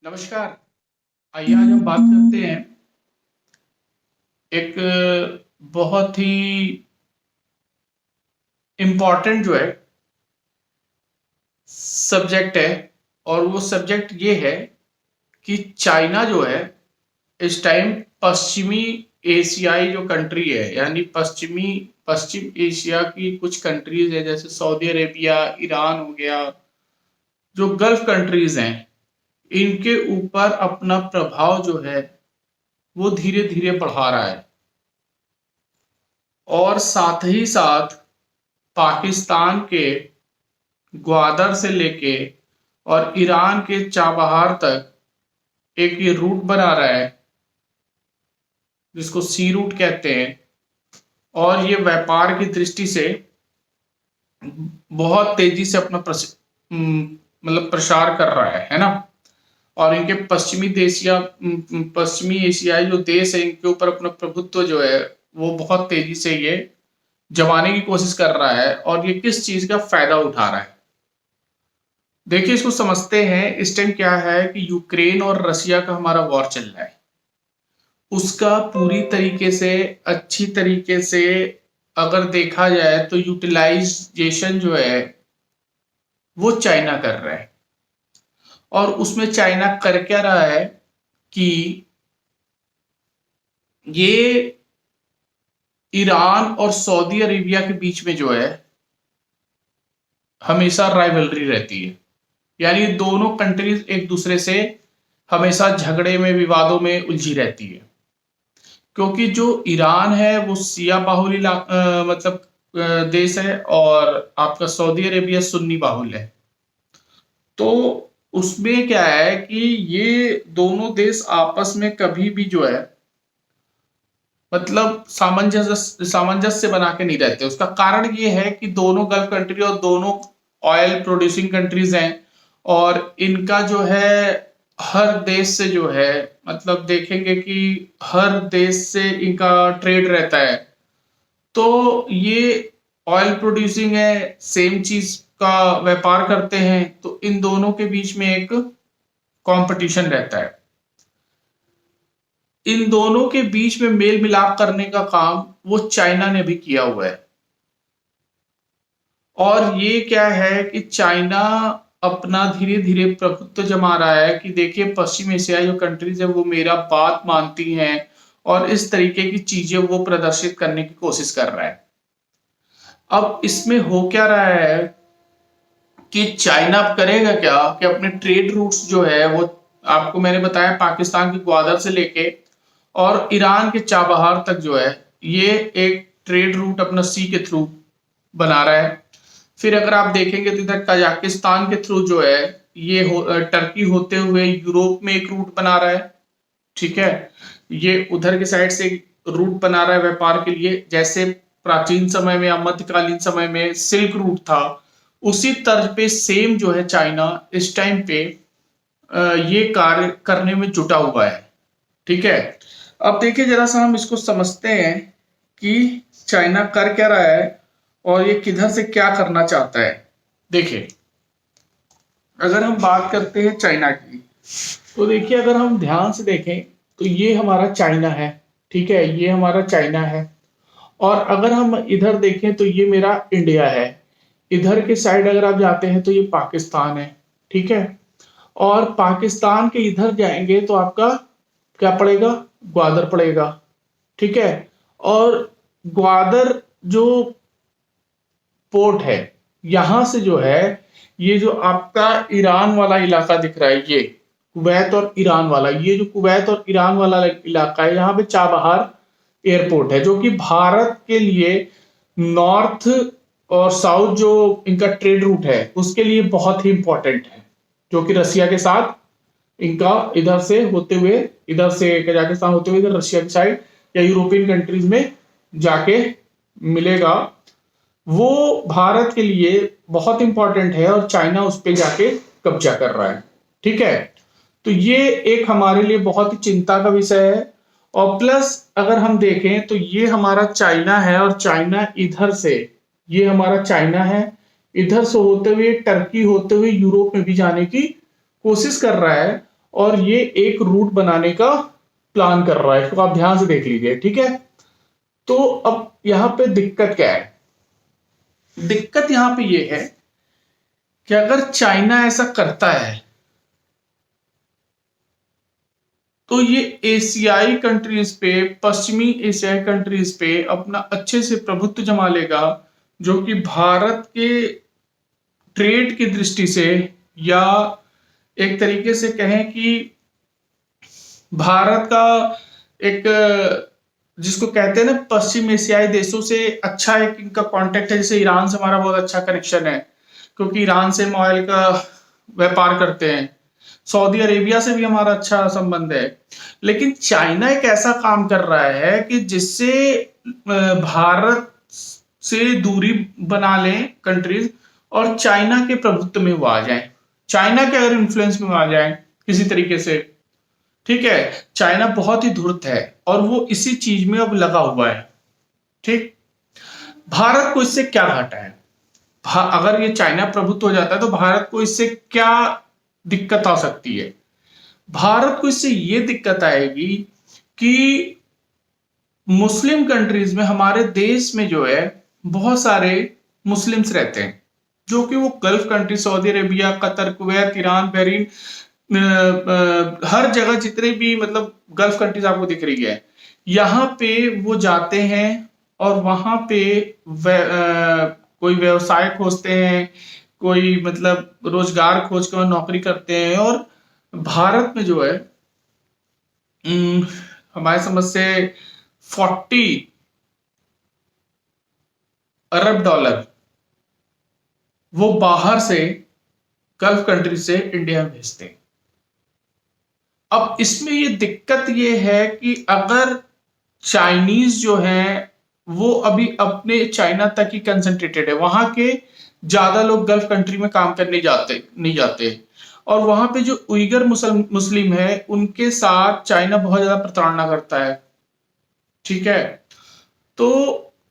नमस्कार। आइए आज हम बात करते हैं एक बहुत ही इम्पोर्टेंट जो है सब्जेक्ट है। और वो सब्जेक्ट ये है कि चाइना जो है इस टाइम पश्चिमी एशियाई जो कंट्री है, यानी पश्चिम एशिया की कुछ कंट्रीज है, जैसे सऊदी अरेबिया, ईरान हो गया, जो गल्फ कंट्रीज हैं, इनके ऊपर अपना प्रभाव जो है वो धीरे धीरे बढ़ा रहा है। और साथ ही साथ पाकिस्तान के ग्वादर से लेके और ईरान के चाबहार तक एक ये रूट बना रहा है जिसको सी रूट कहते हैं। और ये व्यापार की दृष्टि से बहुत तेजी से अपना मतलब प्रसार कर रहा है ना। और इनके पश्चिमी एशियाई जो देश है, इनके ऊपर अपना प्रभुत्व जो है वो बहुत तेजी से ये जमाने की कोशिश कर रहा है। और ये किस चीज का फायदा उठा रहा है, देखिए इसको समझते हैं। इस टाइम क्या है कि यूक्रेन और रशिया का हमारा वॉर चल रहा है, उसका पूरी तरीके से अच्छी तरीके से अगर देखा जाए तो यूटिलाइजेशन जो है वो चाइना कर रहा है। और उसमें चाइना कर क्या रहा है कि ये ईरान और सऊदी अरेबिया के बीच में जो है हमेशा राइवलरी रहती है, यानी दोनों कंट्रीज एक दूसरे से हमेशा झगड़े में, विवादों में उलझी रहती है। क्योंकि जो ईरान है वो शिया बाहुल मतलब देश है, और आपका सऊदी अरेबिया सुन्नी बाहुल है। तो उसमें क्या है कि ये दोनों देश आपस में कभी भी जो है मतलब सामंजस्य बना के नहीं रहते। उसका कारण ये है कि दोनों गल्फ कंट्री और दोनों ऑयल प्रोड्यूसिंग कंट्रीज हैं, और इनका जो है हर देश से जो है मतलब देखेंगे कि हर देश से इनका ट्रेड रहता है। तो ये ऑयल प्रोड्यूसिंग है, सेम चीज का व्यापार करते हैं, तो इन दोनों के बीच में एक कंपटीशन रहता है। इन दोनों के बीच में मेल मिलाप करने का काम वो चाइना ने भी किया हुआ है। और ये क्या है कि चाइना अपना धीरे धीरे प्रभुत्व जमा रहा है कि देखिए पश्चिम एशियाई जो कंट्रीज है वो मेरा बात मानती हैं, और इस तरीके की चीजें वो प्रदर्शित करने की कोशिश कर रहा है। अब इसमें हो क्या रहा है कि चाइना करेगा क्या कि अपने ट्रेड रूट्स जो है वो, आपको मैंने बताया पाकिस्तान के ग्वादर से लेके और ईरान के चाबहार तक जो है ये एक ट्रेड रूट अपना सी के थ्रू बना रहा है। फिर अगर आप देखेंगे तो इधर कजाकिस्तान के थ्रू जो है ये टर्की होते हुए यूरोप में एक रूट बना रहा है। ठीक है, ये उधर के साइड से रूट बना रहा है व्यापार के लिए, जैसे प्राचीन समय में या मध्यकालीन समय में सिल्क रूट था, उसी तर्ज पे सेम जो है चाइना इस टाइम पे ये कार्य करने में जुटा हुआ है। ठीक है, अब देखिए जरा सा हम इसको समझते हैं कि चाइना कर क्या रहा है और ये किधर से क्या करना चाहता है। देखिए अगर हम बात करते हैं चाइना की, तो देखिए अगर हम ध्यान से देखें तो ये हमारा चाइना है। ठीक है, ये हमारा चाइना है। और अगर हम इधर देखें तो ये मेरा इंडिया है। इधर के साइड अगर आप जाते हैं तो ये पाकिस्तान है। ठीक है, और पाकिस्तान के इधर जाएंगे तो आपका क्या पड़ेगा, ग्वादर पड़ेगा। ठीक है, और ग्वादर जो पोर्ट है, यहां से जो है ये जो आपका ईरान वाला इलाका दिख रहा है, ये कुवैत और ईरान वाला, ये जो कुवैत और ईरान वाला इलाका है, यहाँ पे चाबहार एयरपोर्ट है, जो कि भारत के लिए नॉर्थ और साउथ जो इनका ट्रेड रूट है उसके लिए बहुत ही इंपॉर्टेंट है, जो कि रशिया के साथ इनका इधर से होते हुए, इधर से कजाकिस्तान होते हुए इधर रशिया की साइड या यूरोपियन कंट्रीज में जाके मिलेगा। वो भारत के लिए बहुत इंपॉर्टेंट है और चाइना उस पर जाके कब्जा कर रहा है। ठीक है, तो ये एक हमारे लिए बहुत ही चिंता का विषय है। और प्लस अगर हम देखें तो ये हमारा चाइना है, और चाइना इधर से, ये हमारा चाइना है, इधर से होते हुए टर्की होते हुए यूरोप में भी जाने की कोशिश कर रहा है। और ये एक रूट बनाने का प्लान कर रहा है। इसको आप ध्यान से देख लीजिए, ठीक है। तो अब यहां पे दिक्कत क्या है? दिक्कत यहां पे ये है कि अगर चाइना ऐसा करता है तो ये एशियाई कंट्रीज पे, पश्चिमी एशियाई कंट्रीज पे अपना अच्छे से प्रभुत्व जमा लेगा, जो कि भारत के ट्रेड की दृष्टि से, या एक तरीके से कहें कि भारत का एक, जिसको कहते हैं ना, पश्चिम एशियाई देशों से अच्छा एक इनका कांटेक्ट है। जैसे ईरान से हमारा बहुत अच्छा कनेक्शन है, क्योंकि ईरान से हम ऑयल का व्यापार करते हैं। सऊदी अरेबिया से भी हमारा अच्छा संबंध है। लेकिन चाइना एक ऐसा काम कर रहा है कि जिससे भारत से दूरी बना लें कंट्रीज, और चाइना के प्रभुत्व में वो आ जाए, चाइना के अगर इन्फ्लुएंस में आ जाए किसी तरीके से, ठीक है। चाइना बहुत ही धूर्त है और वो इसी चीज में अब लगा हुआ है, ठीक। भारत को इससे क्या घाटा है? अगर ये चाइना प्रभुत्व हो जाता है तो भारत को इससे क्या दिक्कत आ सकती है? भारत को इससे ये दिक्कत आएगी कि मुस्लिम कंट्रीज में, हमारे देश में जो है बहुत सारे मुस्लिम्स रहते हैं, जो कि वो gulf country, Saudi Arabia, Qatar, Kuwait, Iran, Bahrain, हर जगह जितने भी मतलब गल्फ कंट्रीज आपको दिख रही है, यहाँ पे वो जाते हैं और वहां पे कोई व्यवसाय खोजते हैं, कोई मतलब रोजगार खोज कर नौकरी करते हैं। और भारत में जो है हमारे समझ से 40 अरब डॉलर वो बाहर से, गल्फ कंट्री से इंडिया में भेजते हैं। अब इसमें ये दिक्कत ये है कि अगर चाइनीज जो है वो अभी अपने चाइना तक ही कंसंट्रेटेड है, वहां के ज्यादा लोग गल्फ कंट्री में काम करने नहीं जाते, और वहां पे जो उइगर मुस्लिम है उनके साथ चाइना बहुत ज्यादा प्रताड़ना करता है, ठीक है। तो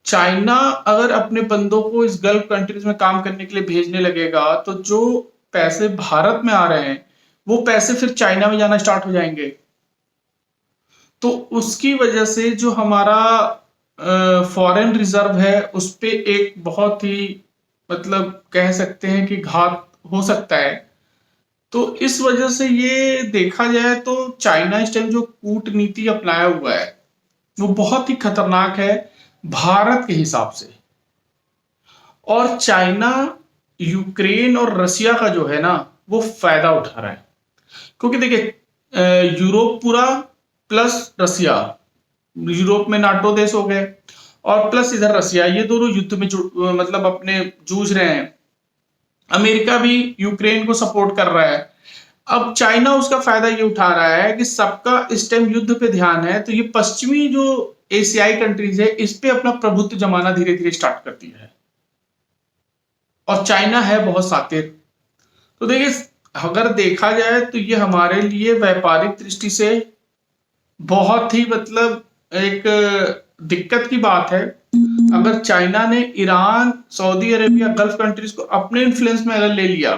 चाइना अगर अपने बंदों को इस गल्फ कंट्रीज में काम करने के लिए भेजने लगेगा, तो जो पैसे भारत में आ रहे हैं वो पैसे फिर चाइना में जाना स्टार्ट हो जाएंगे। तो उसकी वजह से जो हमारा फॉरेन रिजर्व है उस पे एक बहुत ही मतलब कह सकते हैं कि घात हो सकता है। तो इस वजह से ये देखा जाए तो चाइना इस टाइम जो कूटनीति अपनाया हुआ है वो बहुत ही खतरनाक है भारत के हिसाब से। और चाइना यूक्रेन और रसिया का जो है ना वो फायदा उठा रहा है, क्योंकि देखिए यूरोप पूरा प्लस रसिया, यूरोप में नाटो देश हो गए और प्लस इधर रसिया, ये दोनों युद्ध में मतलब अपने जूझ रहे हैं। अमेरिका भी यूक्रेन को सपोर्ट कर रहा है। अब चाइना उसका फायदा ये उठा रहा है कि सबका इस टाइम युद्ध पे ध्यान है, तो ये पश्चिमी जो एशियाई कंट्रीज है इस पे अपना प्रभुत्व जमाना धीरे धीरे स्टार्ट करती है। और चाइना है बहुत सातिर। तो देखिए अगर देखा जाए तो ये हमारे लिए व्यापारिक दृष्टि से बहुत ही मतलब एक दिक्कत की बात है। अगर चाइना ने Iran, Saudi Arabia, gulf countries को अपने इन्फ्लुएंस में अगर ले लिया,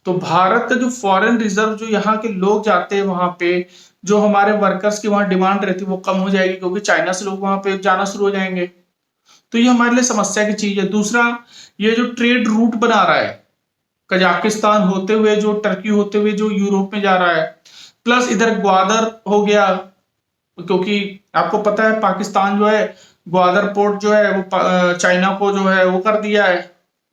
तो भारत का जो फॉरेन रिजर्व, जो यहाँ के लोग जाते हैं वहां पे, जो हमारे वर्कर्स की वहां डिमांड रहती है वो कम हो जाएगी, क्योंकि चाइना से लोग वहां पे जाना शुरू हो जाएंगे। तो ये हमारे लिए समस्या की चीज है। दूसरा, ये जो ट्रेड रूट बना रहा है, कजाकिस्तान होते हुए, जो टर्की होते हुए जो यूरोप में जा रहा है, प्लस इधर ग्वादर हो गया, क्योंकि आपको पता है पाकिस्तान जो है ग्वादर पोर्ट जो है वो चाइना को जो है वो कर दिया है,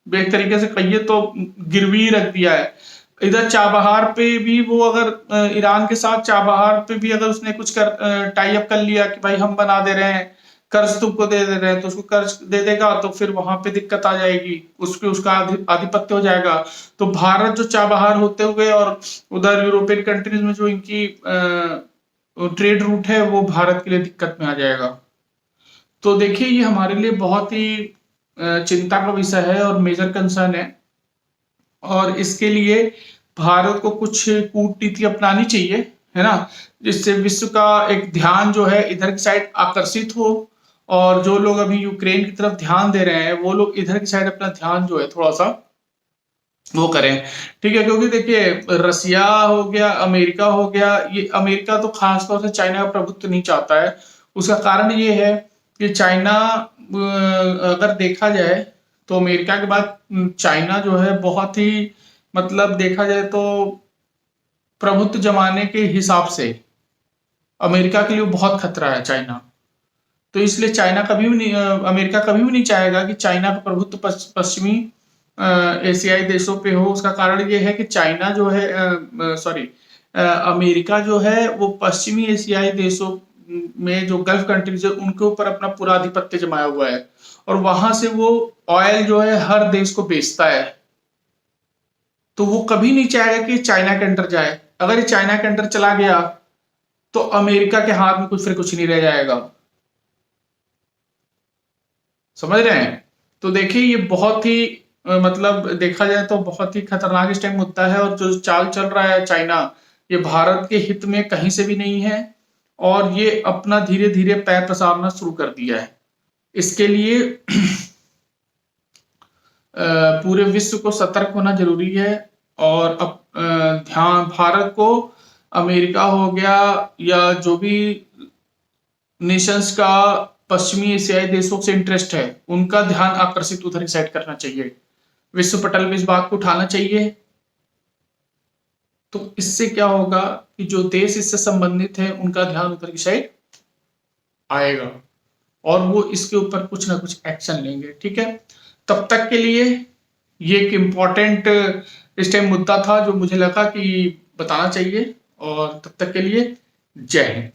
एक तरीके से कहिए तो गिरवी रख दिया है। इधर चाबहार पे भी वो अगर ईरान के साथ चाबहार पे भी अगर उसने कुछ कर टाई अप कर लिया कि भाई हम बना दे रहे हैं, कर्ज तुमको दे दे रहे हैं, तो उसको कर्ज दे देगा तो फिर वहां पे दिक्कत आ जाएगी, उसका आधिपत्य हो जाएगा। तो भारत जो चाबहार होते हुए और उधर यूरोपियन कंट्रीज में जो इनकी ट्रेड रूट है वो भारत के लिए दिक्कत में आ जाएगा। तो देखिए ये हमारे लिए बहुत ही चिंता का विषय है और मेजर कंसर्न है, और इसके लिए भारत को कुछ कूटनीति अपनानी चाहिए, है ना, जिससे विश्व का एक ध्यान जो है इधर की साइड आकर्षित हो, और जो लोग अभी यूक्रेन की तरफ ध्यान दे रहे हैं वो लोग इधर की साइड अपना ध्यान जो है थोड़ा सा वो करें। ठीक है, क्योंकि देखिए रसिया हो गया, अमेरिका हो गया, ये अमेरिका तो खास तौर से चाइना का प्रभुत्व नहीं चाहता है। उसका कारण ये है कि चाइना अगर देखा जाए तो अमेरिका के बाद चाइना जो है बहुत ही, मतलब देखा जाए तो प्रभुत्व जमाने के हिसाब से अमेरिका के लिए बहुत खतरा है चाइना। तो इसलिए चाइना कभी भी नहीं, अमेरिका कभी भी नहीं चाहेगा कि चाइना का प्रभुत्व पश्चिमी एशियाई देशों पे हो। उसका कारण ये है कि चाइना जो है, सॉरी, अमेरिका जो है वो पश्चिमी एशियाई देशों में जो गल्फ कंट्रीज है उनके ऊपर अपना पूरा आधिपत्य जमाया हुआ है, और वहां से वो ऑयल जो है हर देश को बेचता है। तो वो कभी नहीं चाहेगा कि चाइना के अंडर जाए। अगर ये चाइना के अंडर चला गया तो अमेरिका के हाथ में कुछ फिर कुछ नहीं रह जाएगा। समझ रहे हैं? तो देखिए ये बहुत ही मतलब देखा जाए तो बहुत ही खतरनाक इस टाइम मुद्दा है, और जो चाल चल रहा है चाइना, ये भारत के हित में कहीं से भी नहीं है, और ये अपना धीरे धीरे पैर पसारना शुरू कर दिया है। इसके लिए पूरे विश्व को सतर्क होना जरूरी है, और अब ध्यान भारत को अमेरिका हो गया या जो भी नेशंस का पश्चिमी एशियाई देशों से इंटरेस्ट है उनका ध्यान आकर्षित उधर ही साइड करना चाहिए, विश्व पटल में इस बात को उठाना चाहिए। तो इससे क्या होगा कि जो देश इससे संबंधित है उनका ध्यान उधर की साइड आएगा, और वो इसके ऊपर कुछ ना कुछ एक्शन लेंगे। ठीक है, तब तक के लिए ये एक इम्पॉर्टेंट इस टाइम मुद्दा था जो मुझे लगा कि बताना चाहिए, और तब तक के लिए जय हिंद।